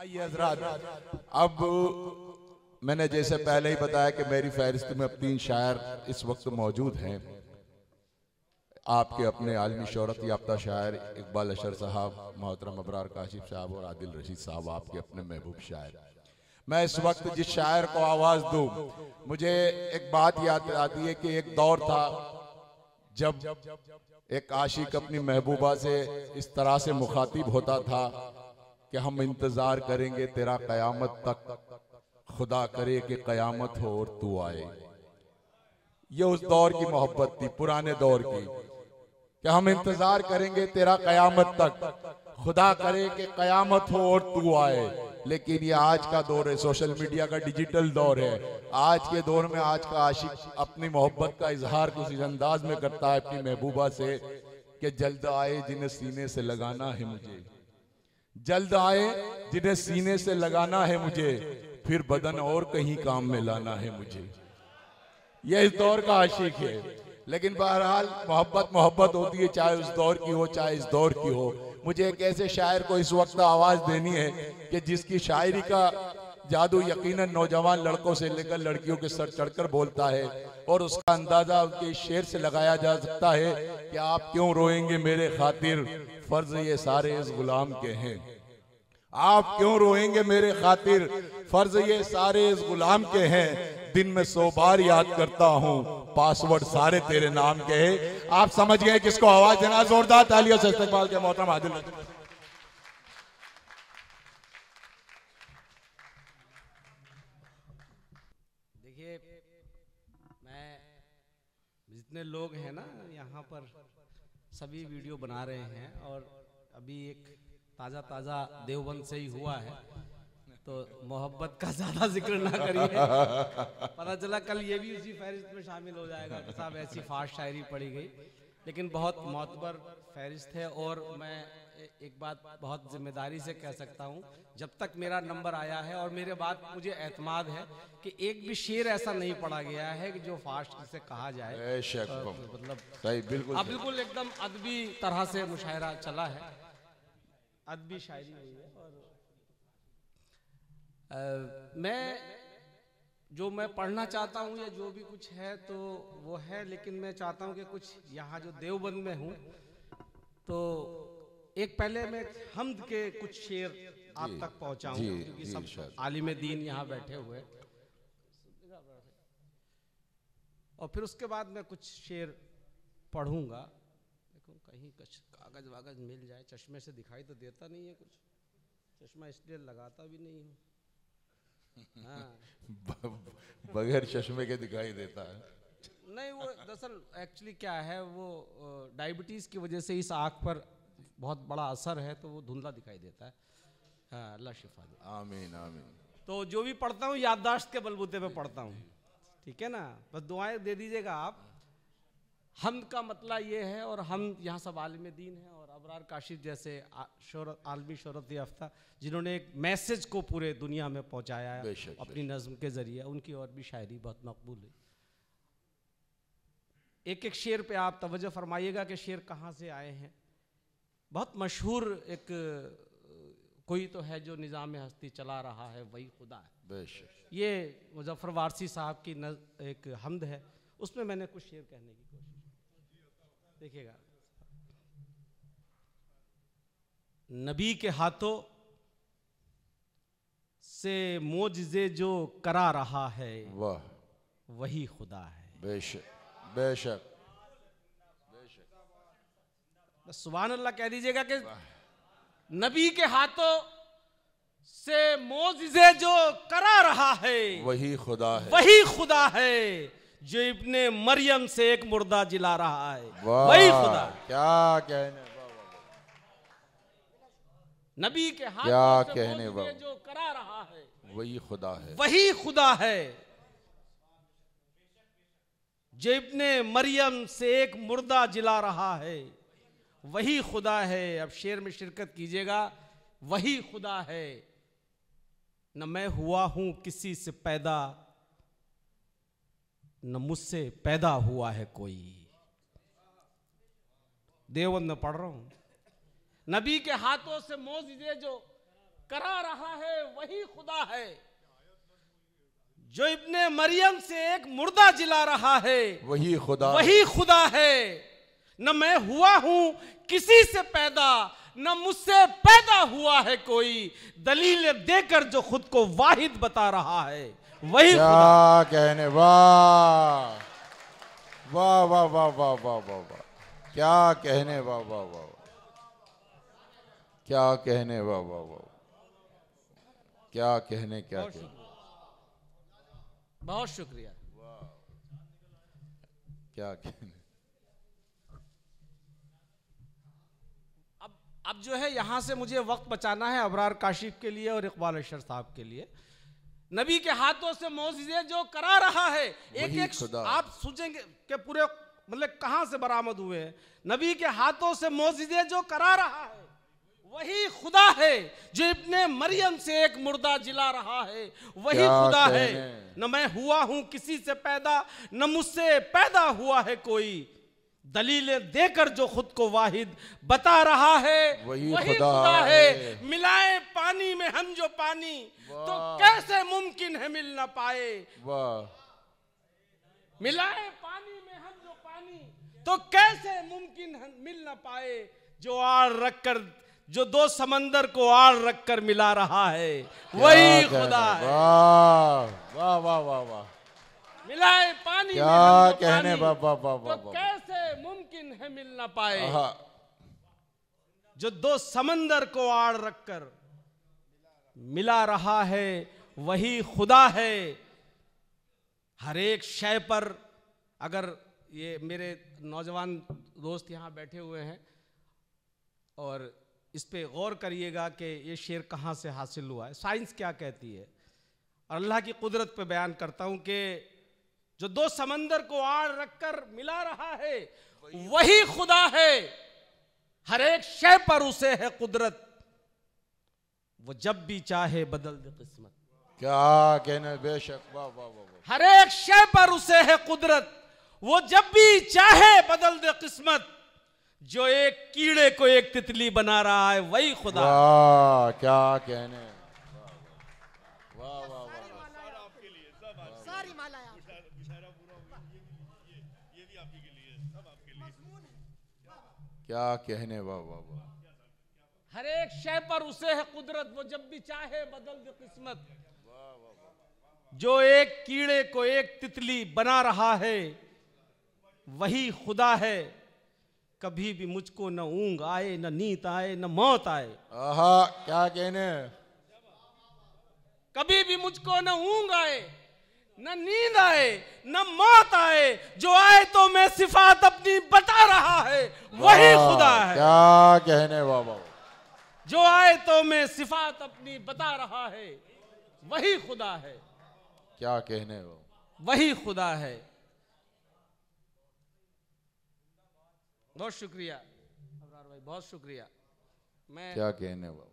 आइए हजरात, अब मैंने जैसे पहले ही बताया कि मेरी फहरिस्त में अब 3 शायर इस वक्त मौजूद हैं। आपके अपने आलमी शोहरत याफ्ता शायर इकबाल अशर साहब, मोहतरम अबरार काशिफ साहब और आदिल रशीद साहब आपके अपने महबूब शायर। मैं इस वक्त जिस शायर को आवाज दूं, मुझे एक बात याद आती है कि एक दौर था जब एक आशिक अपनी महबूबा से इस तरह से मुखातिब होता था कि हम इंतजार करेंगे तेरा कयामत तक, खुदा करे कि कयामत हो और तू आए। ये उस दौर की मोहब्बत थी, पुराने दौर की, कि हम इंतजार करेंगे तेरा कयामत तक, खुदा करे कि कयामत हो और तू आए। लेकिन ये आज का दौर है, सोशल मीडिया का डिजिटल दौर है। आज के दौर में आज का आशिक अपनी मोहब्बत का इजहार कुछ इस अंदाज में करता है अपनी महबूबा से कि जल्द आए जिन्हें सीने से लगाना है मुझे, जल्द आए जिन्हें सीने से लगाना है मुझे, फिर बदन और कहीं काम में लाना है मुझे। यह इस दौर का आशिक है। लेकिन बहरहाल मोहब्बत मोहब्बत होती है, चाहे उस दौर की हो चाहे इस दौर की हो। मुझे एक ऐसे शायर को इस वक्त आवाज देनी है कि जिसकी शायरी का जादू यकीनन नौजवान लड़कों से लेकर लड़कियों के सर चढ़कर बोलता है, और उसका अंदाजा उनके शेर से लगाया जा सकता है कि आप क्यों रोएंगे मेरे खातिर, फर्ज ये सारे इस गुलाम के हैं। आप क्यों रोएंगे मेरे खातिर, फर्ज ये सारे इस गुलाम के हैं। दिन में 100 बार याद करता हूँ, पासवर्ड सारे तेरे नाम के हैं। आप समझ गए किसको आवाज देना। जोरदार तालियों से इस्तकबाल के मोहतरम आदिल। देखिए, मैं जितने लोग हैं ना यहाँ पर सभी वीडियो बना रहे हैं, और अभी एक ताज़ा देवबंद से ही हुआ है, तो मोहब्बत का ज़्यादा जिक्र ना करिए। पता चला कल ये भी उसी फहरिस्त में शामिल हो जाएगा कि साहब ऐसी फास्ट शायरी पढ़ी गई। लेकिन बहुत मोतबर फहरिस्त है, और मैं एक बात बहुत जिम्मेदारी से कह सकता हूँ, जब तक मेरा नंबर आया है और मेरे बाद मुझे एतमाद है कि एक भी शेर ऐसा नहीं पढ़ा गया है कि जो फास्ट से कहा जाए। मतलब सही, बिल्कुल अब बिल्कुल एकदम अदबी तरह से मुशायरा चला है, अदबी शायरी हुई है। और मैं जो मैं पढ़ना चाहता हूँ या जो भी कुछ है तो वो है, लेकिन मैं चाहता हूँ कि कुछ यहाँ जो देवबंद में हूँ तो एक पहले मैं हम्द के कुछ शेर आप तक पहुँचाऊँ, क्योंकि सब आलिम दीन यहाँ बैठे हुए, और फिर उसके बाद मैं कुछ शेर पढ़ूंगा। देखो कहीं कुछ कागज वागज मिल जाए, चश्मे से दिखाई तो देता नहीं है कुछ, चश्मा इसलिए लगाता भी नहीं हूँ। हाँ। बगैर चश्मे के दिखाई देता है। नहीं, वो दरअसल एक्चुअली क्या है, वो डायबिटीज़ की वजह से इस आँख पर बहुत बड़ा असर है, तो वो धुंधला दिखाई देता है। हाँ, अल्लाह शिफा दे। आमीन आमीन। तो जो भी पढ़ता हूँ याददाश्त के बलबूते पे पढ़ता हूँ, ठीक है ना। बस दुआएं दे दीजिएगा आप। हम का मतलब ये है, और हम यहाँ सब आलिम दीन हैं, और अबरार काशिफ जैसे आलमी शोहरत याफ्ता जिन्होंने एक मैसेज को पूरे दुनिया में पहुँचाया है अपनी नज़्म के ज़रिए, उनकी और भी शायरी बहुत मकबूल है। एक एक शेर पे आप तवज्जो फरमाइएगा कि शेर कहाँ से आए हैं। बहुत मशहूर एक कोई तो है जो निज़ाम हस्ती चला रहा है वही खुदा है। बेशक। ये मुज़फ़्फ़र वारसी साहब की एक हम्द है, उसमें मैंने कुछ शेर कहने की कोशिश। देखिएगा, नबी के हाथों से मोजज़े जो करा रहा है, वाह, वही खुदा है। बेशक बेशक बेशक। बस सुभान अल्लाह कह दीजिएगा कि नबी के हाथों से मोजज़े जो करा रहा है, वही खुदा है, वही खुदा है। जो इब्ने मरियम से एक मुर्दा जिला रहा है, वही खुदा। क्या कहने, नबी के हाथ क्या से कहने, जो करा रहा है वही खुदा है, वही खुदा है। जो इब्ने मरियम से एक मुर्दा जिला रहा है, वही खुदा है। अब शेर में शिरकत कीजिएगा, वही खुदा है। न मैं हुआ हूं किसी से पैदा, न मुझसे पैदा हुआ है कोई। देवबंद में पढ़ रहा हूं। नबी के हाथों से मोजज़े जो करा रहा है वही खुदा है, जो इब्ने मरियम से एक मुर्दा जिला रहा है वही खुदा है। न मैं हुआ हूं किसी से पैदा, न मुझसे पैदा हुआ है कोई, दलील देकर जो खुद को वाहिद बता रहा है वही क्या खुदा। कहने, वाह वाह वाह वाह वाह वाह वाह वाह, क्या कहने, वाह वाह वाह, क्या कहने, वाह वाह वाह, क्या कहने, क्या कहने। बहुत शुक्रिया। क्या कहने। अब जो है यहां से मुझे वक्त बचाना है अबरार काशिफ के लिए और इकबाल अशर साहब के लिए। नबी के हाथों से मौजिज़े जो करा रहा है, एक एक आप सोचेंगे कि पूरे मतलब कहां से बरामद हुए हैं। नबी के हाथों से मौजिज़े जो करा रहा है वही खुदा है, जो इब्ने मरियम से एक मुर्दा जिला रहा है वही खुदा है। न मैं हुआ हूं किसी से पैदा, न मुझसे पैदा हुआ है कोई, दलीलें देकर जो खुद को वाहिद बता रहा है वही खुदा है। मिलाए पानी में हम जो पानी, तो कैसे मुमकिन है मिल ना पाए। मिलाए पानी में हम जो पानी, तो कैसे मुमकिन है मिल ना पाए। जो आड़ रखकर, जो दो समंदर को आड़ रखकर मिला रहा है वही खुदा है। वाह वाह वाह वाह, मिलाए पानी क्या में हम कहने, पानी, तो कैसे मुमकिन है मिल ना पाए। जो दो समंदर को आड़ रखकर मिला रहा है वही खुदा है। हर एक शय पर, अगर ये मेरे नौजवान दोस्त यहाँ बैठे हुए हैं और इस पे गौर करिएगा कि ये शेर कहाँ से हासिल हुआ है, साइंस क्या कहती है, और अल्लाह की कुदरत पे बयान करता हूँ कि जो दो समंदर को आड़ रखकर मिला रहा है वही खुदा है। हर एक शय पर उसे है कुदरत, वो जब भी चाहे बदल दे किस्मत। क्या कहने, बेशक, वाह वाह वाह। हर एक शय पर उसे है कुदरत, वो जब भी चाहे बदल दे किस्मत। जो एक कीड़े को एक तितली बना रहा है वही खुदा। वाह, क्या कहने, वाह वाह वाह, क्या कहने, वाह वाह वाह। हर एक शय पर उसे है कुदरत, वो जब भी चाहे बदल दे किस्मत। जो एक कीड़े को एक तितली बना रहा है वही खुदा है। कभी भी मुझको न ऊंग आए, न नींद आए, न मौत आए। आहा, क्या कहने। कभी भी मुझको न ऊंग आए, न नींद आए, न मौत आए। जो आए तो मैं सिफात अपनी बता रहा है वही खुदा है। क्या कहने, वाह वाह। जो आए तो मैं सिफात अपनी बता रहा है वही खुदा है। क्या कहने, वही खुदा है। बहुत शुक्रिया अबरार भाई, बहुत शुक्रिया। मैं क्या कहने, वाह।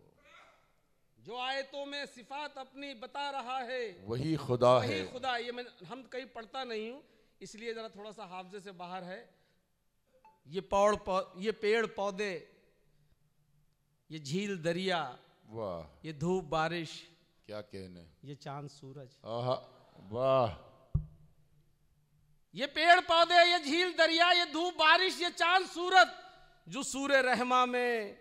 जो आए तो मैं सिफात अपनी बता रहा है वही खुदा है। वही खुदा। ये मैं हम कहीं पढ़ता नहीं हूं, इसलिए जरा थोड़ा सा हाफजे से बाहर है। ये पेड़ पौधे, ये झील दरिया, वाह, ये धूप बारिश, क्या कहने, ये चांद सूरज, आहा, वाह। ये पेड़ पौधे, ये झील दरिया, ये धूप बारिश, ये चांद सूरज, जो सूरे रहमा में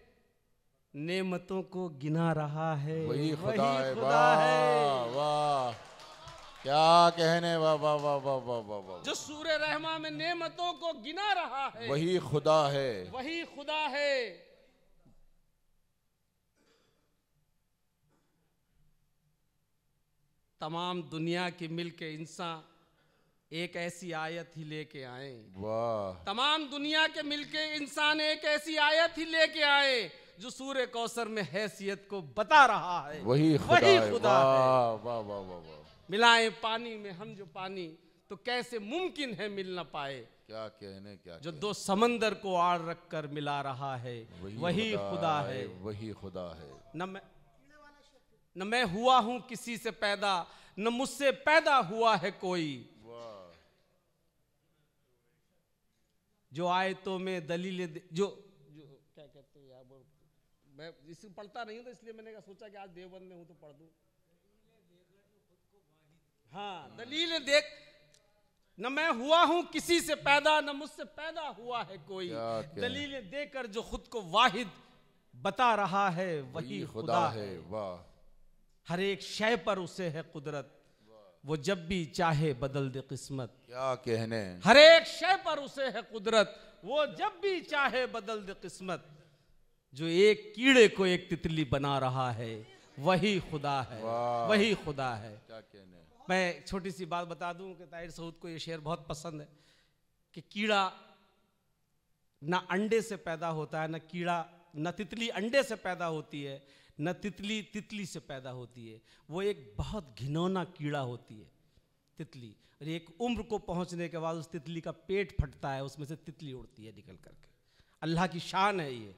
नेमतों को गिना रहा है वही खुदा है। वाह वाह, क्या कहने, वाह वाह वाह वाह वाह वाह वाह। जो सूरे रहमा में नेमतों को गिना रहा है वही खुदा है। वही खुदा है। तमाम दुनिया के मिलके इंसान एक ऐसी आयत ही लेके आए। वाह। तमाम दुनिया के मिलके इंसान एक ऐसी आयत ही लेके आए जो सूरे कौसर में हैसियत को बता रहा है वही खुदा है। वाह वाह वाह वाह। मिलाए पानी में हम जो पानी, तो कैसे मुमकिन है मिल ना पाए। क्या कहने, क्या जो दो समंदर को आड़ रख कर मिला रहा है वही खुदा है। वही खुदा है। न मैं हुआ हूं किसी से पैदा, न मुझसे पैदा हुआ है कोई। जो आए तो मैं दलील जो क्या कहते हैं यार, मैं इसे पढ़ता नहीं हूँ तो इसलिए मैंने सोचा कि आज देवबंद में हूँ तो पढ़ दूँ। हाँ, दलील देख, न मैं हुआ हूं किसी से पैदा, न मुझसे पैदा हुआ है कोई, दलील देकर जो खुद को वाहिद बता रहा है वही खुदा है। वाह। हर एक शय पर उसे है कुदरत, वो जब भी चाहे बदल दे किस्मत। क्या कहने। हर एक शय पर उसे है कुदरत, वो जब भी चाहे बदल दे किस्मत। जो एक कीड़े को एक तितली बना रहा है वही खुदा है, वही खुदा है। क्या कहने। मैं छोटी सी बात बता दूं कि ताहिर सऊद को ये शेर बहुत पसंद है कि कीड़ा ना अंडे से पैदा होता है, ना कीड़ा, न तितली अंडे से पैदा होती है, न तितली तितली से पैदा होती है। वो एक बहुत घिनौना कीड़ा होती है तितली, और एक उम्र को पहुंचने के बाद उस तितली का पेट फटता है, उसमें से तितली उड़ती है निकल करके। अल्लाह की शान है ये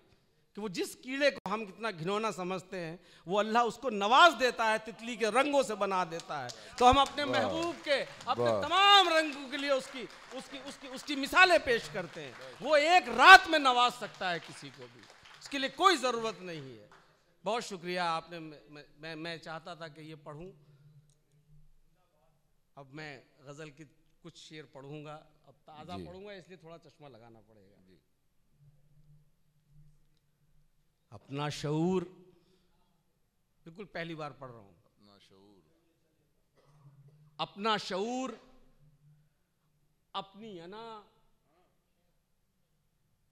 कि वो जिस कीड़े को हम कितना घिनौना समझते हैं, वो अल्लाह उसको नवाज देता है, तितली के रंगों से बना देता है। तो हम अपने महबूब के अपने तमाम रंगों के लिए उसकी उसकी उसकी उसकी मिसालें पेश करते हैं। वो एक रात में नवाज सकता है किसी को भी, उसके लिए कोई ज़रूरत नहीं है। बहुत शुक्रिया आपने, मैं चाहता था कि ये पढ़ूं। अब मैं गज़ल की कुछ शेर पढ़ूंगा, अब ताज़ा पढ़ूंगा इसलिए थोड़ा चश्मा लगाना पड़ेगा। अपना शऊर, बिल्कुल पहली बार पढ़ रहा हूं। अपना शऊर, अपना शऊर अपनी अना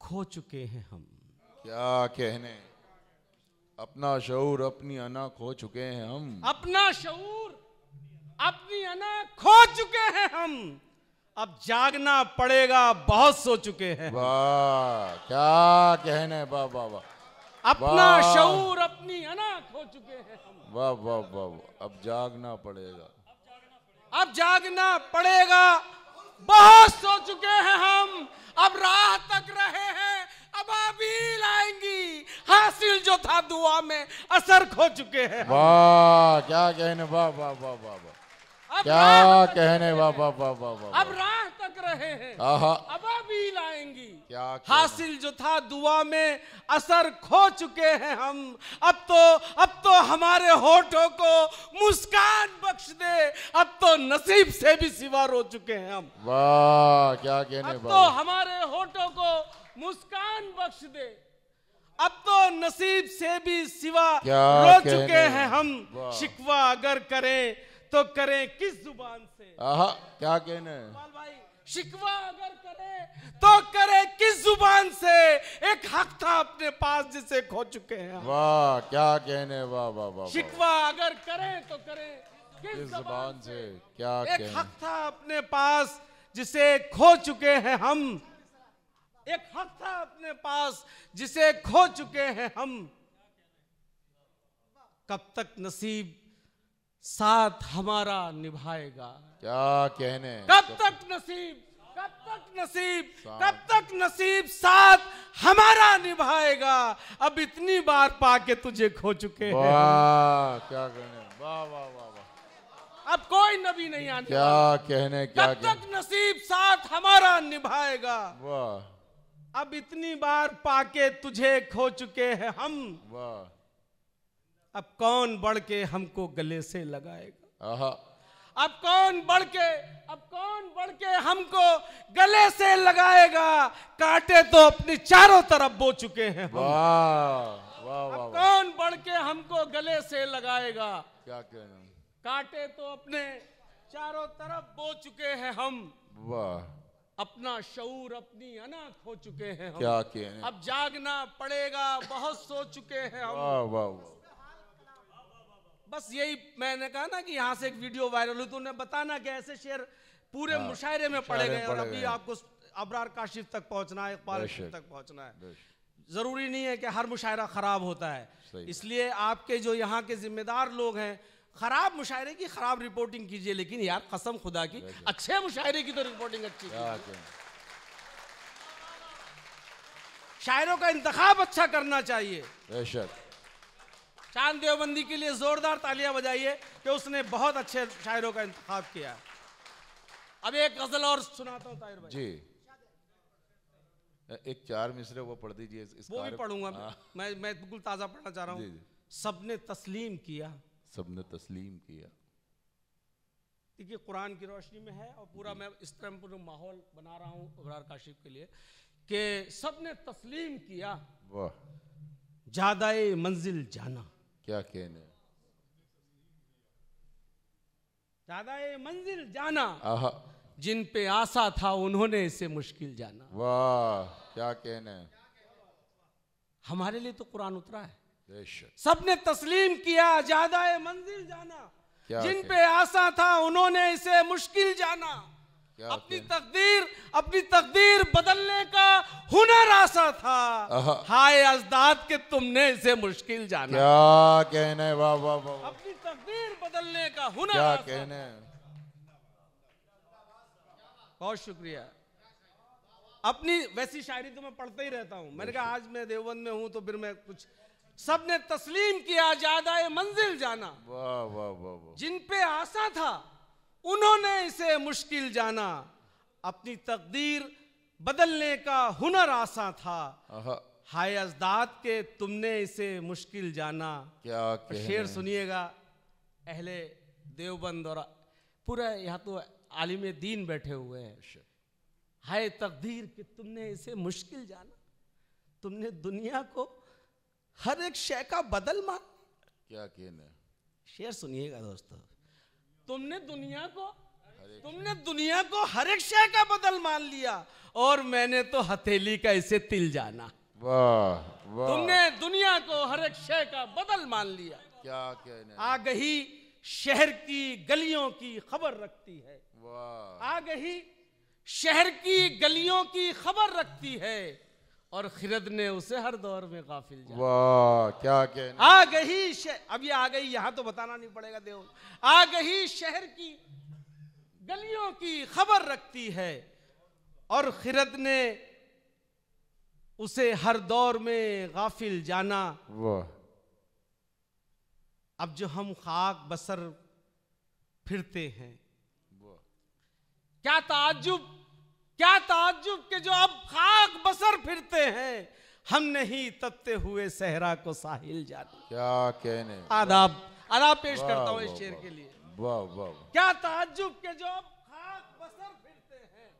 खो चुके हैं हम। क्या कहने। अपना शऊर अपनी अना खो चुके हैं हम। अपना शऊर अपनी अना खो चुके हैं हम, अब जागना पड़ेगा बहुत सो चुके हैं। वाह, क्या कहने। वाह वाह वाह। अपना शऊर अपनी अना खो चुके हैं हम। वाह वाह वाह। अब जागना पड़ेगा, अब जागना पड़ेगा, बहुत सो चुके हैं हम। अब राह तक रहे हैं, अबाबील आएंगी, हासिल जो था दुआ में असर खो चुके हैं। वाह, क्या कहने। वाह वाह वाह वाह वाह। क्या कहने। वाह वाह वाह वाह वाह। अब राह तक रहे हैं, अबाबील आएंगी, क्या हासिल जो था दुआ में असर खो चुके हैं हम। अब तो हमारे होठों को मुस्कान बख्श दे, अब तो नसीब से भी सिवा रो चुके हैं हम। वाह, क्या कहने। अब तो हमारे होठों को मुस्कान बख्श दे, अब तो नसीब से भी सिवा रो चुके हैं हम। शिकवा अगर करें तो करें किस जुबान से। क्या कहने। भाई, शिकवा अगर करे तो करे किस जुबान से, एक हक था अपने पास जिसे खो चुके हैं। वाह, क्या कहने। वाह वाह वाह। शिकवा अगर करे तो करे किस जुबान से, क्या एक हक था अपने पास जिसे खो चुके हैं हम। एक हक था अपने पास जिसे खो चुके हैं हम। कब तक नसीब साथ हमारा निभाएगा। क्या कहने। कब तक नसीब, कब तक नसीब, कब तक नसीब साथ हमारा निभाएगा। अब इतनी बार पाके तुझे खो चुके हैं। वाह, क्या कहने। वाह वाह वाह वाह। अब कोई नबी नहीं आने। क्या कहने। क्या कब तक नसीब साथ हमारा निभाएगा। वाह। अब इतनी बार पाके तुझे खो चुके हैं हम। वाह। अब कौन बढ़ के हमको गले से लगाएगा। अब कौन बढ़ के हमको गले से लगाएगा। कांटे तो अपनी चारों तरफ बो चुके हैं हम। वाह वाह वाह। अब कौन बढ़ के हमको गले से लगाएगा। क्या कहना। कांटे तो अपने चारों तरफ बो चुके हैं हम। वाह। अपना शऊर अपनी अना खो चुके हैं हम। क्या कहने। अब जागना पड़ेगा, बहुत सो चुके हैं हम। वाह वाह। बस यही मैंने कहा ना कि यहाँ से एक वीडियो वायरल हुई, तो उन्हें बताना कि ऐसे शेर पूरे मुशायरे में पढ़े गए, और अभी आपको अबरार काशिफ तक पहुँचना है, इकबाल तक पहुँचना है। जरूरी नहीं है कि हर मुशायरा खराब होता है, इसलिए आपके जो यहाँ के जिम्मेदार लोग हैं, खराब मुशायरे की खराब रिपोर्टिंग कीजिए, लेकिन यार कसम खुदा की अच्छे मुशायरे की तो रिपोर्टिंग अच्छी कीजिए। शायरों का इंतखाब अच्छा करना चाहिए। चांद देवबंदी के लिए जोरदार तालियां बजाइए कि उसने बहुत अच्छे शायरों का इंतखाब किया। अब एक गजल और सुनाता हूं ताहिर भाई जी। एक 4 मिसरे वो पढ़ दीजिए इस वो भी पढ़ूंगा मैं बिल्कुल ताज़ा पढ़ना चाह रहा हूँ। सबने तस्लीम किया, सबने तस्लीम किया। देखिए कुरान की रोशनी में है और पूरा मैं इस तरह पूरा माहौल बना रहा हूँ अबरार काशिफ के लिए कि सबने तस्लीम किया, वाह, ज्यादाए मंजिल जाना। क्या कहने, ज्यादाए मंजिल जाना, आहा, जिन पे आशा था उन्होंने इसे मुश्किल जाना। वाह, क्या कहने। हमारे लिए तो कुरान उतरा है। बेशक। सबने तस्लीम किया, ज्यादाए मंजिल जाना, जिन पे आशा था उन्होंने इसे मुश्किल जाना। अपनी तकदीर बदलने का हुनर आसा था, हाय अजदाद के तुमने इसे मुश्किल जाना। क्या कहने, वाह वाह वाह। अपनी तकदीर बदलने का हुनर क्या आसा कहने। बहुत शुक्रिया। अपनी वैसी शायरी तो मैं पढ़ता ही रहता हूँ। मैंने कहा आज मैं देवबंद में हूँ तो फिर मैं कुछ। सबने तस्लीम किया, ज्यादाए मंजिल जाना, वाह वाह वाह। जिन पे आशा था उन्होंने इसे मुश्किल जाना। अपनी तकदीर बदलने का हुनर आसा था, हाय अजदाद के तुमने इसे मुश्किल जाना। क्या शेर सुनिएगा, अहले देवबंद और पूरा यहाँ तो आलिम दीन बैठे हुए हैं। हाय तकदीर के तुमने इसे मुश्किल जाना, तुमने दुनिया को हर एक शय का बदल मान। क्या कहना, शेर सुनिएगा दोस्तों। तुमने दुनिया को हर एक शय का बदल मान लिया और मैंने तो हथेली का इसे तिल जाना। वाह वाह। तुमने दुनिया को हर एक शय का बदल मान लिया। क्या कहना। आ गई शहर की गलियों की खबर रखती है। वाह। आ गई शहर की गलियों की खबर रखती है और खिरद ने उसे हर दौर में गाफिल जाना। वाह, क्या कहना। आ गई अब ये आ गई यहाँ तो बताना नहीं पड़ेगा देव। आ गई शहर की गलियों की खबर रखती है और खिरद ने उसे हर दौर में गाफिल जाना। वाह। अब जो हम खाक बसर फिरते हैं, क्या ताज्जुब के जो अब खाक बसर फिरते हैं, हम नहीं तपते हुए सहरा को साहिल जाना। क्या कहने। आदाब पेश करता हूँ इस शेर के लिए। वाह वाह। क्या ताज्जुब के जो अब खाक बसर फिरते हैं,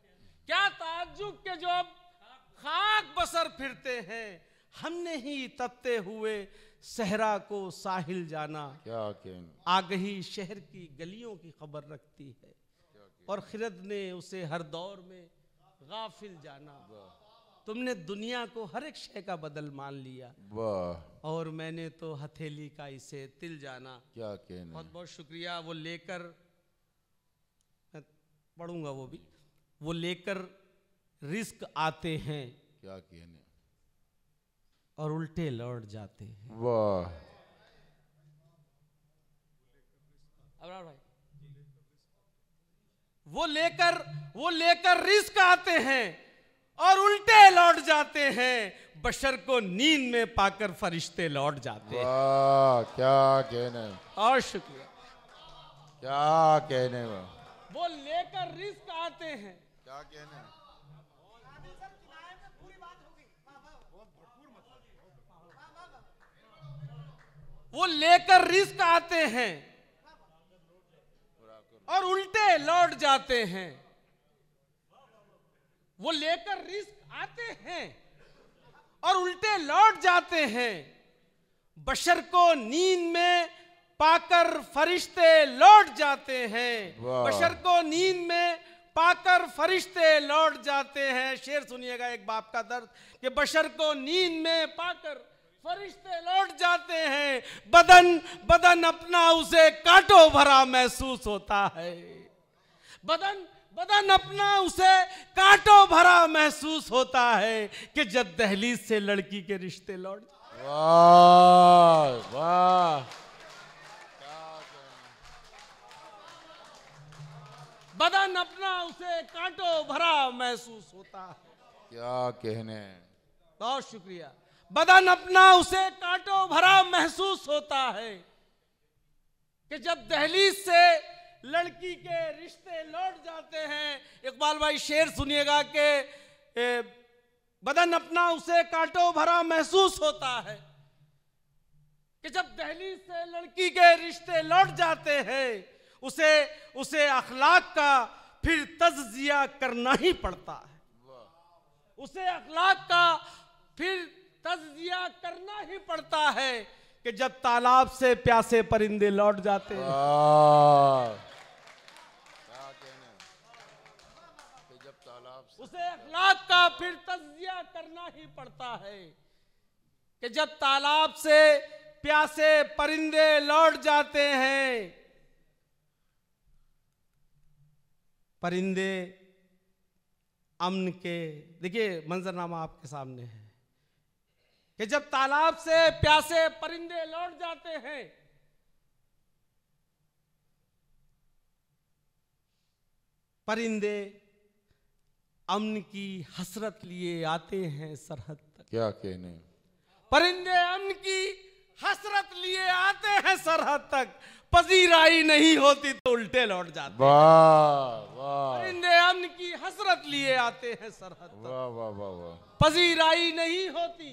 क्या ताज्जुब के जो अब खाक बसर फिरते हैं, हम नहीं तपते हुए सहरा को साहिल जाना। क्या कहने। आ गई शहर की गलियों की खबर रखती है और खिरद ने उसे हर दौर में गाफिल जाना। तुमने दुनिया को हर एक शय का बदल मान लिया। वाह। और मैंने तो हथेली का इसे तिल जाना। क्या कहना। बहुत बहुत शुक्रिया। वो लेकर मैं पढ़ूंगा वो भी। वो लेकर रिस्क आते हैं, क्या कहने, और उल्टे लौट जाते हैं। वाह। अबरार भाई, वो लेकर रिस्क आते हैं और उल्टे लौट जाते हैं, बशर को नींद में पाकर फरिश्ते लौट जाते हैं। वाह, क्या कहने। और शुक्रिया। क्या कहने। वो लेकर रिस्क आते हैं, क्या कहने। वो लेकर रिस्क आते हैं और उल्टे लौट जाते हैं। वो लेकर रिस्क आते हैं और उल्टे लौट जाते हैं, बशर को नींद में पाकर फरिश्ते लौट जाते हैं। बशर को नींद में पाकर फरिश्ते लौट जाते हैं। शेर सुनिएगा, एक बाप का दर्द, कि बशर को नींद में पाकर फरिश्ते लौट जाते हैं, बदन अपना उसे कांटों भरा महसूस होता है। बदन अपना उसे कांटों भरा महसूस होता है कि जब दहलीज से लड़की के रिश्ते लौट। वाह वाह। बदन अपना उसे कांटों भरा महसूस होता है। क्या कहने। बहुत शुक्रिया। बदन अपना उसे कांटों भरा महसूस होता है कि जब दहलीज से लड़की के रिश्ते लौट जाते हैं। इकबाल भाई शेर सुनिएगा कि बदन अपना उसे कांटों भरा महसूस होता है कि जब दहलीज से लड़की के रिश्ते लौट जाते हैं उसे अखलाक का फिर तज़किया करना ही पड़ता है। उसे अखलाक का फिर तज़किया करना ही पड़ता है कि जब तालाब से प्यासे परिंदे लौट जाते हैं। उसे अखलाक का फिर तज़किया करना ही पड़ता है कि जब तालाब से प्यासे परिंदे लौट जाते हैं। परिंदे अमन के, देखिए मंजरनामा आपके सामने है कि जब तालाब से प्यासे परिंदे लौट जाते हैं, परिंदे अमन की हसरत लिए आते हैं सरहद तक। क्या कहने, परिंदे अमन की हसरत लिए आते हैं सरहद तक, पजीराई नहीं होती तो उल्टे लौट जाते। वाह वाह, परिंदे अमन की हसरत लिए आते हैं सरहद तक, वाह वाह वाह वाह, पजीराई नहीं होती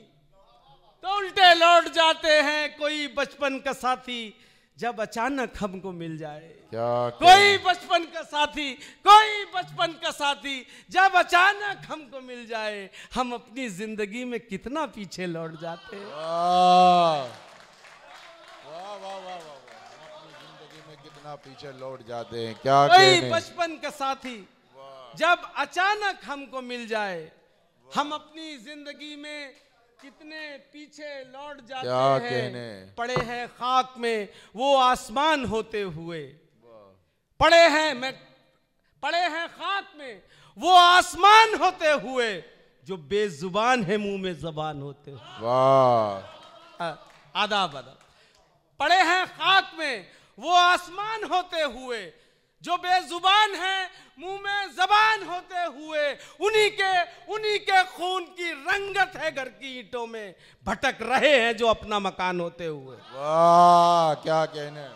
तो उल्टे लौट जाते हैं। कोई बचपन का साथी जब अचानक हमको मिल जाए, क्या कोई बचपन का साथी, कोई बचपन का साथी जब अचानक हमको मिल जाए, हम अपनी जिंदगी में कितना पीछे लौट जाते हैं। वाह वाह वाह वाह वाह, अपनी जिंदगी में कितना पीछे लौट जाते हैं। क्या कोई कहने, बचपन का साथी जब अचानक हमको मिल जाए, हम अपनी जिंदगी में कितने पीछे लौट जाते क्या हैं। कहने, पड़े हैं खाक में वो आसमान होते हुए, पड़े हैं खाक में वो आसमान होते हुए, जो बेजुबान है मुंह में जबान होते हुए। वाह, आदाब आदाब। पड़े हैं खाक में वो आसमान होते हुए, जो बेजुबान है मुंह में जबान होते हुए, उन्हीं के खून की रंगत है घर की ईंटों में, भटक रहे हैं जो अपना मकान होते हुए। वाह, क्या कहने,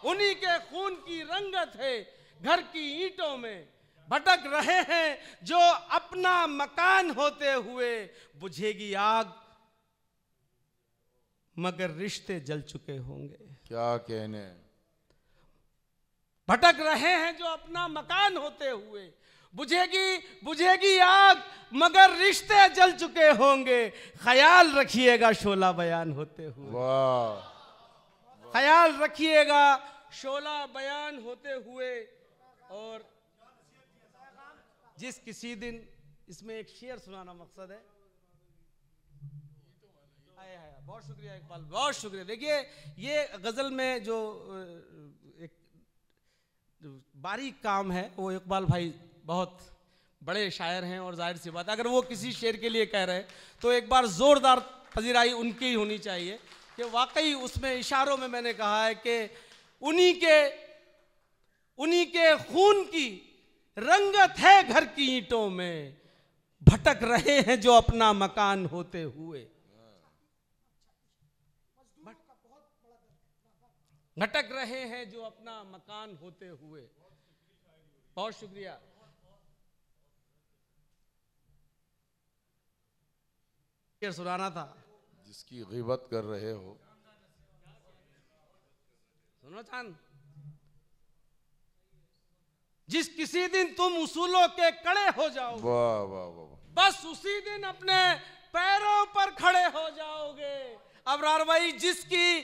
उन्हीं के खून की रंगत है घर की ईंटों में, भटक रहे हैं जो अपना मकान होते हुए। बुझेगी आग मगर रिश्ते जल चुके होंगे। क्या कहने, भटक रहे हैं जो अपना मकान होते हुए, बुझेगी आग मगर रिश्ते जल चुके होंगे। ख्याल रखिएगा शोला बयान होते हुए। वाह, ख्याल रखिएगा शोला बयान होते हुए। और जिस किसी दिन, इसमें एक शेर सुनाना मकसद है। बहुत शुक्रिया इकबाल, बहुत शुक्रिया। देखिए ये गजल में जो एक बारीक काम है वो इकबाल भाई बहुत बड़े शायर हैं, और जाहिर सी बात अगर वो किसी शेर के लिए कह रहे हैं तो एक बार जोरदार पजीराई उनकी ही होनी चाहिए कि वाकई उसमें इशारों में मैंने कहा है कि उन्हीं के खून की रंगत है घर की ईंटों में, भटक रहे हैं जो अपना मकान होते हुए। भटक रहे हैं जो अपना मकान होते हुए। बहुत शुक्रिया। ये सुनाना था। जिसकी ग़ीबत कर रहे हो, सुनो चांद। जिस किसी दिन तुम उसूलों के कड़े हो जाओगे, वाह वाह वाह, बस उसी दिन अपने पैरों पर खड़े हो जाओगे। अबरार भाई, जिसकी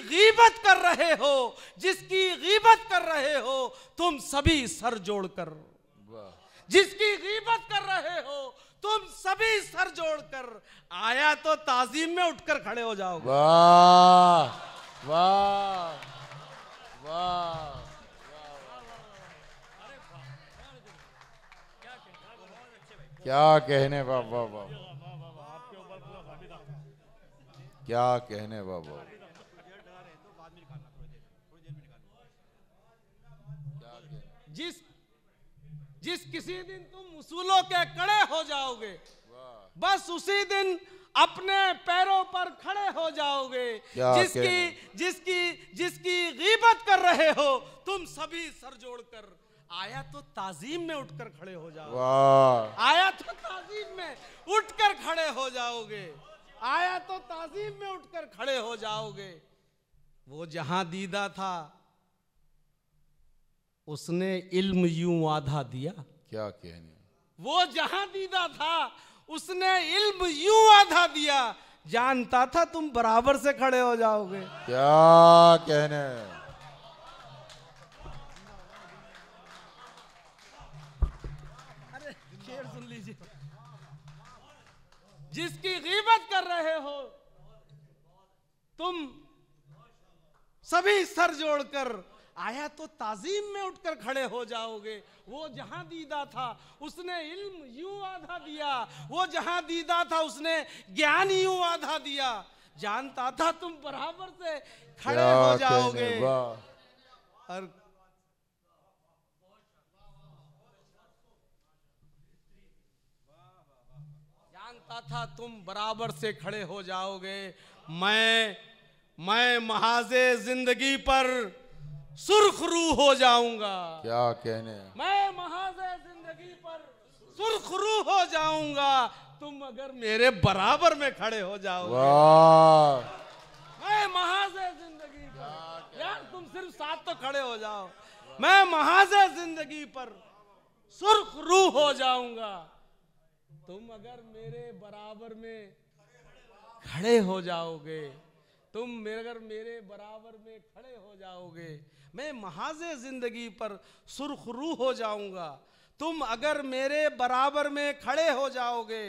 गीबत कर रहे हो, जिसकी गीबत कर रहे हो तुम सभी सर जोड़कर, जिसकी गीबत कर रहे हो तुम सभी सर जोड़कर, आया तो ताजीम में उठकर खड़े हो जाओगे। वाह वाह वाह, क्या कहने, वाह वाह वाह, क्या कहने बाबा। जिस किसी दिन तुम उसूलों के कड़े हो जाओगे, बस उसी दिन अपने पैरों पर खड़े हो जाओगे। जिसकी गीबत कर रहे हो तुम सभी सर जोड़कर, आया तो ताजीम में उठकर खड़े हो जाओगे। वाह, आया तो ताजीम में उठकर खड़े हो जाओगे। आया तो ताजीम में उठकर खड़े हो जाओगे। वो जहां दीदा था उसने इल्म यूं आधा दिया। क्या कहने। वो जहां दीदा था उसने इल्म यूं आधा दिया। जानता था तुम बराबर से खड़े हो जाओगे। क्या कहने। अरे शेर सुन लीजिए। जिसकी गीबत कर रहे हो तुम सभी सर जोड़कर, आया तो ताजीम में उठकर खड़े हो जाओगे। वो जहां दीदा था उसने इल्म यूं आधा दिया। वो जहां दीदा था उसने ज्ञान यूं आधा दिया। जानता था तुम बराबर से खड़े हो जाओगे। और जानता था तुम बराबर से खड़े हो जाओगे। मैं महाजे जिंदगी पर सुर्खरू हो जाऊंगा। क्या कहने। मैं महाजे जिंदगी पर सुर्खरू हो जाऊंगा तुम अगर मेरे बराबर में खड़े हो जाओगे। वाह, मैं महाजे जिंदगी पर, यार तुम सिर्फ साथ तो खड़े हो जाओ। मैं महाजे जिंदगी पर सुर्खरू हो जाऊंगा तुम अगर मेरे बराबर में खड़े हो जाओगे। तुम अगर मेरे बराबर में खड़े हो जाओगे। मैं महाजे जिंदगी पर सुर्खरू हो जाऊंगा तुम अगर मेरे बराबर में खड़े हो जाओगे।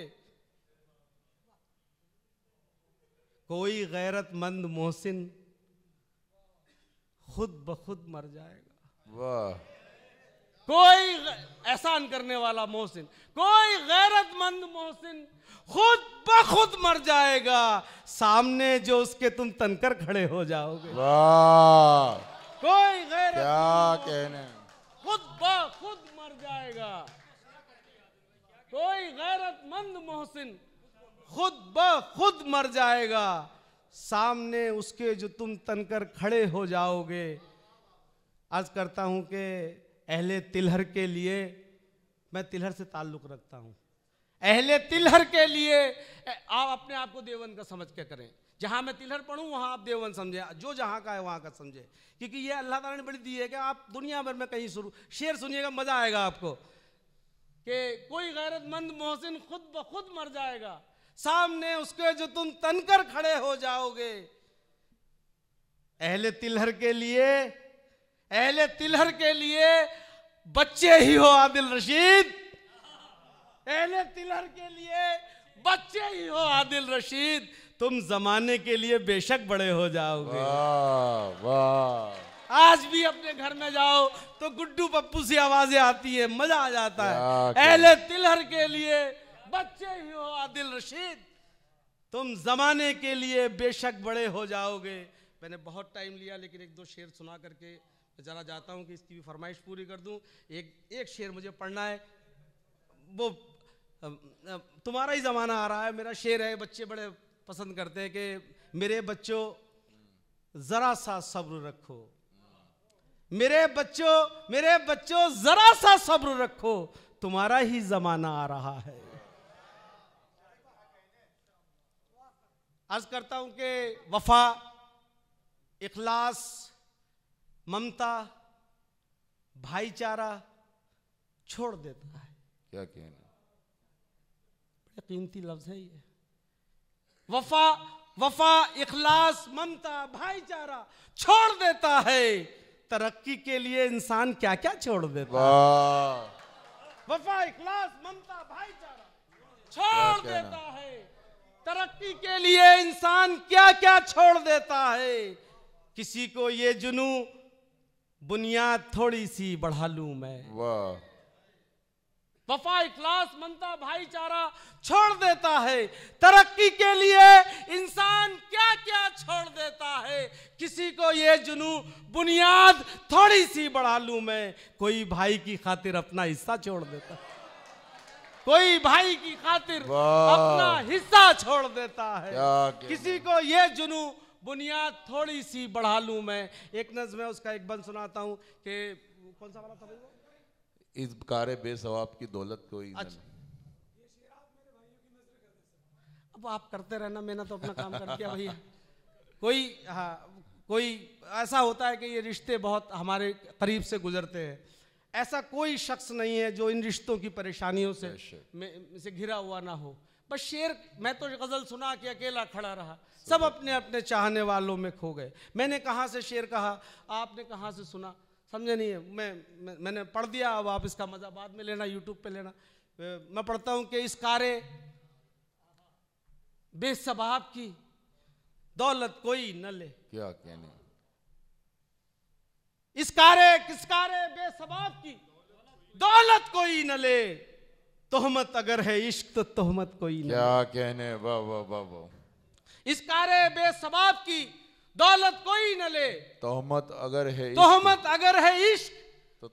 कोई गैरतमंद मोहसिन खुद ब खुद मर जाएगा। वाह, कोई एहसान करने वाला मोहसिन, कोई गैरतमंद मोहसिन खुद ब खुद मर जाएगा सामने जो उसके तुम तनकर खड़े हो जाओगे। वाह, कोई क्या कहने। खुद ब खुद मर जाएगा। कोई गैरतमंद मोहसिन खुद ब खुद मर जाएगा सामने उसके जो तुम तनकर खड़े हो जाओगे। आज करता हूं कि अहले तिलहर के लिए, मैं तिलहर से ताल्लुक रखता हूं, अहले तिलहर के लिए आप अपने आप को देवबंद का समझ के करें। जहां मैं तिलहर पढ़ूं वहां आप देवबंद समझे, जो जहां का है वहां का समझे, क्योंकि ये अल्लाह ताला ने बड़ी दी है कि आप दुनिया भर में कहीं शेर सुनिएगा, मजा आएगा आपको। कि कोई गैरतमंद मोहसिन खुद ब खुद मर जाएगा सामने उसके जो तुम तनकर खड़े हो जाओगे। अहले तिलहर के लिए, अहले तिलहर के लिए बच्चे ही हो आदिल रशीद। अहले तिलहर के लिए बच्चे ही हो आदिल रशीद। तुम जमाने के लिए बेशक बड़े हो जाओगे। वाह वाह। आज भी अपने घर में जाओ तो गुड्डू पप्पू सी आवाजें आती है, मजा आ जाता है। अहले तिलहर के लिए बच्चे ही हो आदिल रशीद। तुम जमाने के लिए बेशक बड़े हो जाओगे। मैंने बहुत टाइम लिया लेकिन एक दो शेर सुना करके जरा जाता हूं कि इसकी भी फरमाइश पूरी कर दूं। एक शेर मुझे पढ़ना है, वो तुम्हारा ही जमाना आ रहा है, मेरा शेर है, बच्चे बड़े पसंद करते हैं कि मेरे बच्चों जरा सा सब्र रखो, मेरे बच्चों जरा सा सब्र रखो, तुम्हारा ही जमाना आ रहा है। अर्ज करता हूं कि वफा, इखलास, ममता, भाईचारा छोड़ देता है। क्या कहना, बड़े कीमती लफ्ज है ये। वफा, इखलास, ममता, भाईचारा छोड़ देता है। तरक्की के लिए इंसान क्या क्या छोड़ देता है। वफा, इखलास, ममता, भाईचारा छोड़ देता है। तरक्की के लिए इंसान क्या क्या छोड़ देता है। किसी को ये जुनू बुनियाद थोड़ी सी बढ़ा लूं मैं। वाह। वफा, इखलास, ममता, भाईचारा छोड़ देता है। तरक्की के लिए इंसान क्या क्या छोड़ देता है। किसी को ये जुनू बुनियाद थोड़ी सी बढ़ा लूं मैं। कोई भाई की खातिर अपना हिस्सा छोड़ देता है, कोई भाई की खातिर अपना हिस्सा छोड़ देता है। किसी को ये जुनू बुनियाद थोड़ी सी बढ़ा लूं मैं। एक नज़्म है, उसका एक बंद सुनाता हूं कि कौन सा वाला था भाई वो? इस कारे बेसवाब की दौलत कोई न अच्छा, अब आप करते रहना, मैंने तो अपना काम कर दिया भैया। कोई, हाँ, कोई ऐसा होता है कि ये रिश्ते बहुत हमारे करीब से गुजरते हैं, ऐसा कोई शख्स नहीं है जो इन रिश्तों की परेशानियों से घिरा हुआ ना हो। बस शेर, मैं तो गजल सुना कि अकेला खड़ा रहा, सब अपने अपने चाहने वालों में खो गए। मैंने कहाँ से शेर कहा, आपने कहाँ से सुना, समझे नहीं है। मैंने पढ़ दिया, अब आप इसका मजा बाद में लेना, यूट्यूब पे लेना। मैं पढ़ता हूँ कि इस कारे बेसबाब की दौलत कोई न ले। क्या कहने, इस कारे बेसबाब की दौलत कोई न ले, तोहमत अगर है इश्क तो तोहमत कोई न ले। क्या कहने, वाह वाह वाह वाह। इस कारे बेसबाब की दौलत कोई न ले, तोहमत अगर है इश्क, तोहमत अगर है इश्क तो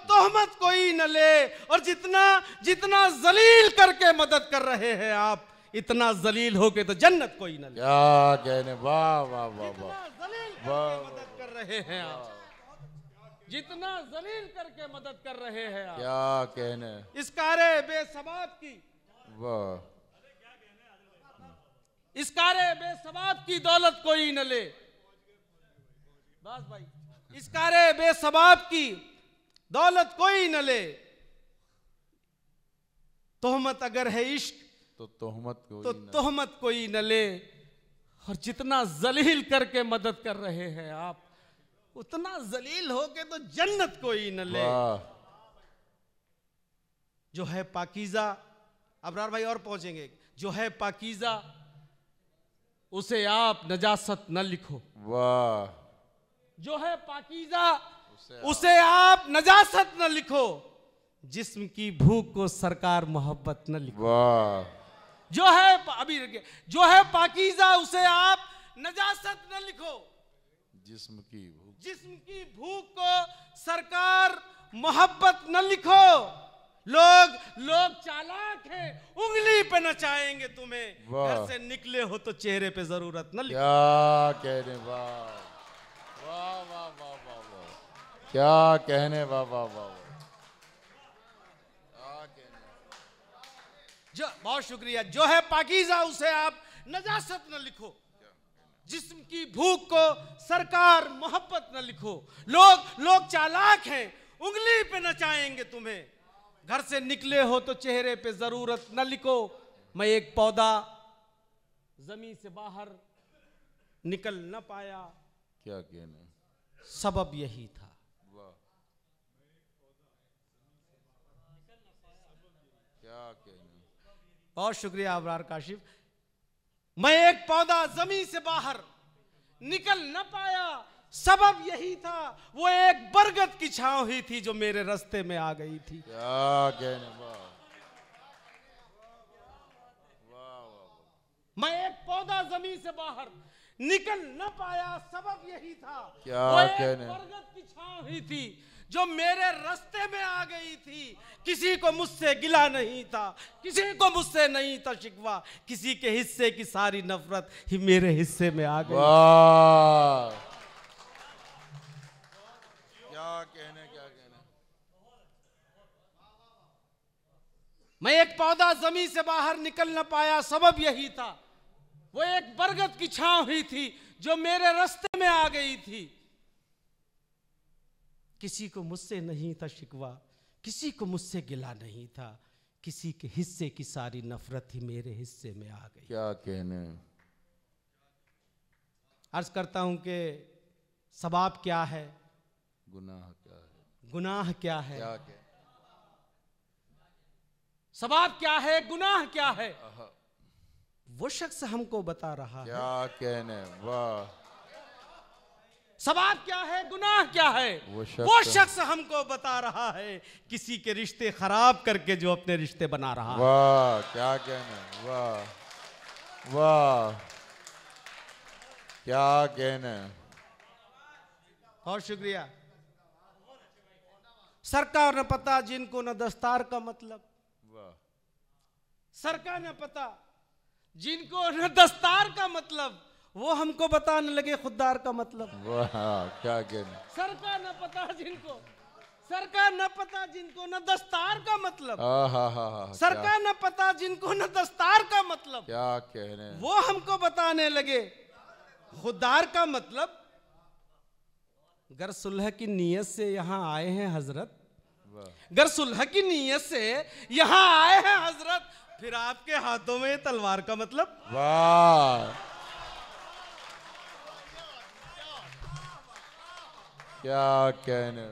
तोहमत कोई न ले। और जितना जितना जलील करके मदद कर रहे हैं आप, इतना जलील होके तो जन्नत कोई न ले। क्या कहने, वाह वाह वाह वाह। जलील करके मदद कर रहे हैं आप, जितना जलील करके मदद कर रहे हैं आप। क्या कहने, इस कारे बेसबाब की, वाह, इस कारे बेसबाब की दौलत कोई न ले। बस भाई, इस कारे बेसबाब की दौलत कोई न ले, तोहमत अगर है इश्क तो तोहमत कोई न ले। और जितना जलील करके मदद कर रहे हैं आप, उतना जलील होके तो जन्नत कोई न ले। जो है पाकीज़ा, अबरार भाई और पहुंचेंगे, जो है पाकीज़ा उसे आप नजासत न लिखो। वाह, जो है पाकीज़ा उसे आप नजासत न लिखो, जिस्म की भूख को सरकार मोहब्बत न लिखो। वाह, जो है, अभी जो है पाकीज़ा उसे आप नजासत न लिखो, जिस्म की भूख को सरकार मोहब्बत न लिखो। लोग चालाक हैं, उंगली पे नचाएंगे तुम्हें, घर से निकले हो तो चेहरे पे जरूरत न लिखो। क्या कहने, वाह वाह वाह वाह वाह वाह। क्या कहने, वाह वाह वाह। बहुत शुक्रिया। जो है पाकीज़ा उसे आप नजासत न लिखो, जिस्म की भूख को सरकार मोहब्बत न लिखो। लोग चालाक हैं, उंगली पे नचाएंगे तुम्हें, घर से निकले हो तो चेहरे पे जरूरत न लिखो। मैं एक पौधा जमीन से बाहर निकल न पाया, क्या कहने, सबब यही था। क्या कहने, बहुत शुक्रिया अबरार काशिफ। मैं एक पौधा जमीन से बाहर निकल न पाया, सबब यही था, वो एक बरगद की छांव ही थी जो मेरे रास्ते में आ गई थी। क्या कहने, वाह वाह वाह। मैं एक पौधा जमीन से बाहर निकल न पाया, सबब यही था, क्या वो एक कहने, बरगद की छांव ही थी जो मेरे रास्ते में आ गई थी। किसी को मुझसे गिला नहीं था, किसी को मुझसे नहीं था शिकवा, किसी के हिस्से की सारी नफरत ही मेरे हिस्से में आ गई। वाह, क्या कहने, क्या कहने। मैं एक पौधा जमीन से बाहर निकल न पाया, सबब यही था, वो एक बरगद की छांव ही थी जो मेरे रास्ते में आ गई थी। किसी को मुझसे नहीं था शिकवा, किसी को मुझसे गिला नहीं था, किसी के हिस्से की सारी नफरत ही मेरे हिस्से में आ गई। क्या कहने, अर्ज करता हूं कि सवाब क्या है, गुनाह क्या है, गुनाह क्या है, क्या कहने, सवाब क्या है, गुनाह क्या है, वो शख्स हमको बता रहा है। क्या कहने, वाह, सवाब क्या है, गुनाह क्या है, वो शख्स हमको बता रहा है, किसी के रिश्ते खराब करके जो अपने रिश्ते बना रहा है। वाह, क्या कहने, वाह वाह, क्या कहने। बहुत शुक्रिया। सरकार न पता जिनको न दस्तार का मतलब, वाह, सरकार न पता जिनको न दस्तार का मतलब, वो हमको बताने लगे खुददार का मतलब। वाह, क्या कहने, सरकार न पता जिनको, सर का न पता जिनको न दस्तार का मतलब, हा सर का न पता जिनको न दस्तार का मतलब, क्या कहने, वो हमको बताने लगे खुदार का मतलब। गर सुलह की नीयत से यहाँ आए हैं हजरत, गर सुलह की नीयत से यहाँ आए हैं हजरत, फिर आपके हाथों में तलवार का मतलब। वाह क्या कहने,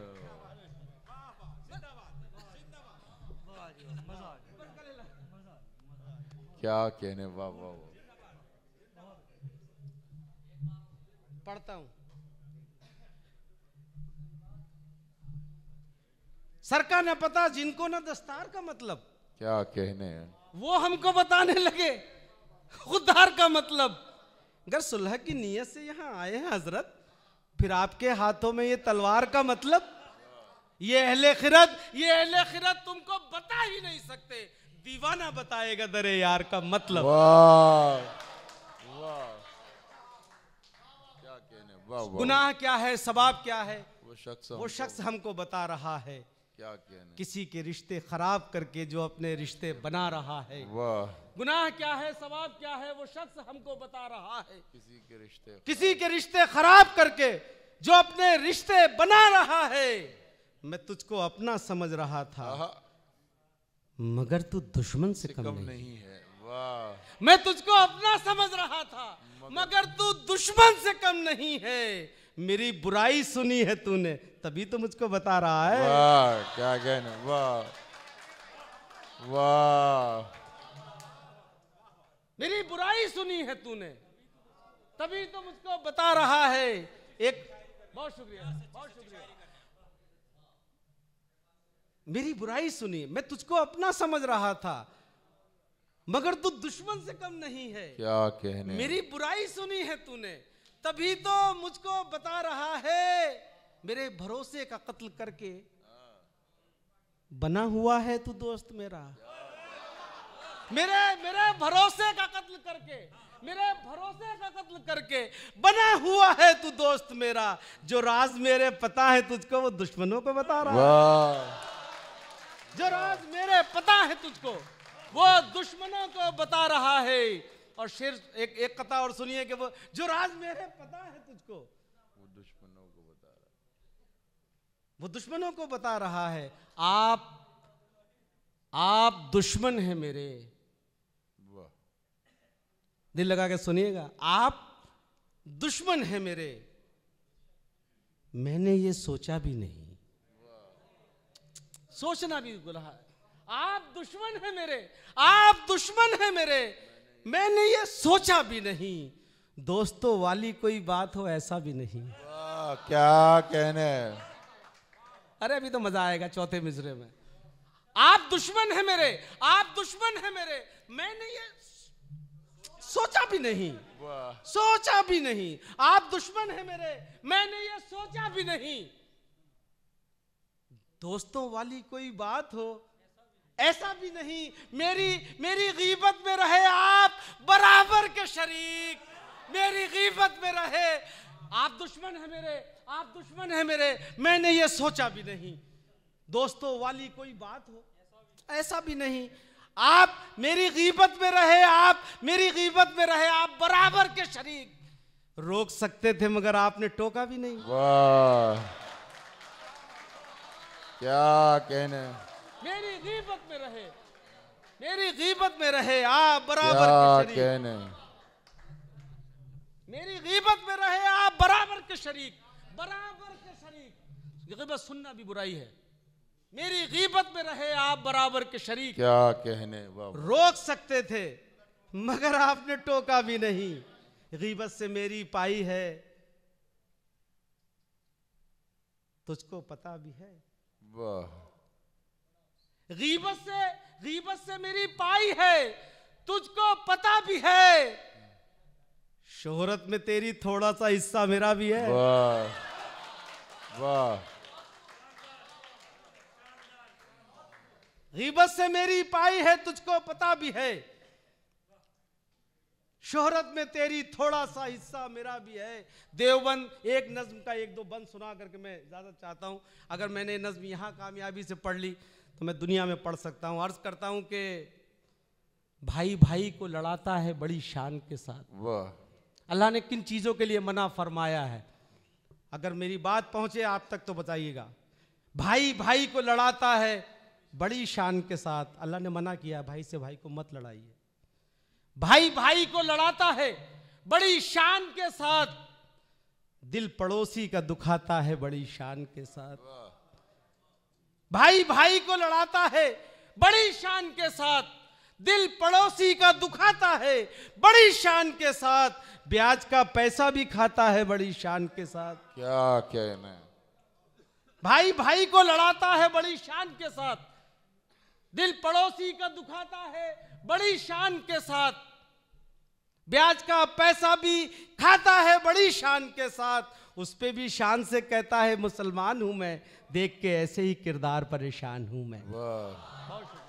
क्या कहने, वाह वाह वाह। पढ़ता हूं। सर का न पता जिनको न दस्तार का मतलब, क्या कहने, वो हमको बताने लगे खुदार का मतलब। अगर सुलह की नीयत से यहाँ आए हैं हजरत, फिर आपके हाथों में ये तलवार का मतलब। ये अहले खिरत तुमको बता ही नहीं सकते, दीवाना बताएगा दरे यार का मतलब। वाह वाह क्या कहने, वाह वाह। गुनाह क्या है, सवाब क्या है, वो शख्स हमको बता रहा है। क्या कहने, किसी के रिश्ते खराब करके जो अपने रिश्ते बना रहा है। वाह। गुनाह क्या है, सवाब क्या है, वो शख्स हमको बता रहा है। किसी के रिश्ते खराब करके जो अपने रिश्ते बना रहा है। मैं तुझको अपना समझ रहा था, मगर तू दुश्मन से कम नहीं है। वाह। मैं तुझको अपना समझ रहा था, मगर तू दुश्मन से कम नहीं है। मेरी बुराई सुनी है तूने, तभी तो मुझको बता रहा है। वाह क्या कहने, वाह वाह। मेरी बुराई सुनी है तूने, तभी तो मुझको बता रहा है। एक बहुत शुक्रिया, बहुत शुक्रिया। मेरी बुराई सुनी, मैं तुझको अपना समझ रहा था, मगर तू दुश्मन से कम नहीं है। क्या कहने, मेरी बुराई सुनी है तूने, तभी तो मुझको बता रहा है। मेरे भरोसे का कत्ल करके बना हुआ है तू दोस्त मेरा। मेरे भरोसे का कत्ल करके, मेरे भरोसे का कत्ल करके बना हुआ है तू दोस्त मेरा। जो राज मेरे पता है तुझको, वो दुश्मनों को बता रहा है। जो राज मेरे पता है तुझको, वो दुश्मनों को बता रहा है। और शेर एक कथा और सुनिए कि वो जो राज मेरे पता है तुझको, वो दुश्मनों को बता रहा है। वो दुश्मनों को बता रहा है। आप दुश्मन हैं मेरे। दिल लगा के सुनिएगा, आप दुश्मन हैं मेरे। मैंने ये सोचा भी नहीं, सोचना भी गुनाह है। आप दुश्मन हैं मेरे, आप दुश्मन हैं मेरे। मैंने ये सोचा भी नहीं, दोस्तों वाली कोई बात हो ऐसा भी नहीं। क्या कहने, अरे अभी तो मजा आएगा चौथे मिसरे में। आप दुश्मन हैं मेरे, आप दुश्मन हैं मेरे। मैंने ये सोचा भी नहीं, सोचा भी नहीं। आप दुश्मन हैं मेरे, मैंने ये सोचा भी नहीं। दोस्तों वाली कोई बात हो ऐसा भी नहीं। मेरी गीबत में रहे आप बराबर के शरीक, मेरी गीबत में रहे। आप दुश्मन हैं मेरे, आप दुश्मन हैं मेरे। मैंने ये सोचा भी नहीं। दोस्तों वाली कोई बात हो ऐसा भी नहीं। आप मेरी गीबत में रहे, आप मेरी गीबत में रहे, आप बराबर के शरीक। रोक सकते थे मगर आपने टोका भी नहीं। वाह क्या कहने, मेरी गीबत में रहे, मेरी गीबत में रहे आप बराबर के शरीक। कहने, मेरी गीबत में रहे आप बराबर के शरीक, बराबर के शरीक। गीबत सुनना भी बुराई है। मेरी गीबत में रहे आप बराबर के शरीक। क्या कहने, रोक सकते थे मगर आपने टोका भी नहीं। गीबत से मेरी पाई है, तुझको पता भी है। गीबत से मेरी पाई है, तुझको पता भी है। शोहरत में तेरी थोड़ा सा हिस्सा मेरा भी है। वाह वाह। गीबत से मेरी पाई है, तुझको पता भी है। शोहरत में तेरी थोड़ा सा हिस्सा मेरा भी है। देवबंद एक नज्म का एक दो बंद सुना करके मैं ज़्यादा चाहता हूँ। अगर मैंने नज्म यहाँ कामयाबी से पढ़ ली तो मैं दुनिया में पढ़ सकता हूँ। अर्ज करता हूँ कि भाई भाई को लड़ाता है बड़ी शान के साथ। वाह, अल्लाह ने किन चीज़ों के लिए मना फरमाया है? अगर मेरी बात पहुँचे आप तक तो बताइएगा। भाई भाई को लड़ाता है बड़ी शान के साथ। अल्लाह ने मना किया भाई से भाई को मत लड़ाइए। भाई भाई को लड़ाता है बड़ी शान के साथ, दिल पड़ोसी का दुखाता है बड़ी शान के साथ। भाई भाई को लड़ाता है बड़ी शान के साथ, दिल पड़ोसी का दुखाता है बड़ी शान के साथ, ब्याज का पैसा भी खाता है बड़ी शान के साथ। क्या कहना है। भाई भाई को लड़ाता है बड़ी शान के साथ, दिल पड़ोसी का दुखाता है बड़ी शान के साथ, ब्याज का पैसा भी खाता है बड़ी शान के साथ, उस पे भी शान से कहता है मुसलमान हूं मैं, देख के ऐसे ही किरदार परेशान हूं मैं। वाह, बहुत शुक्रिया।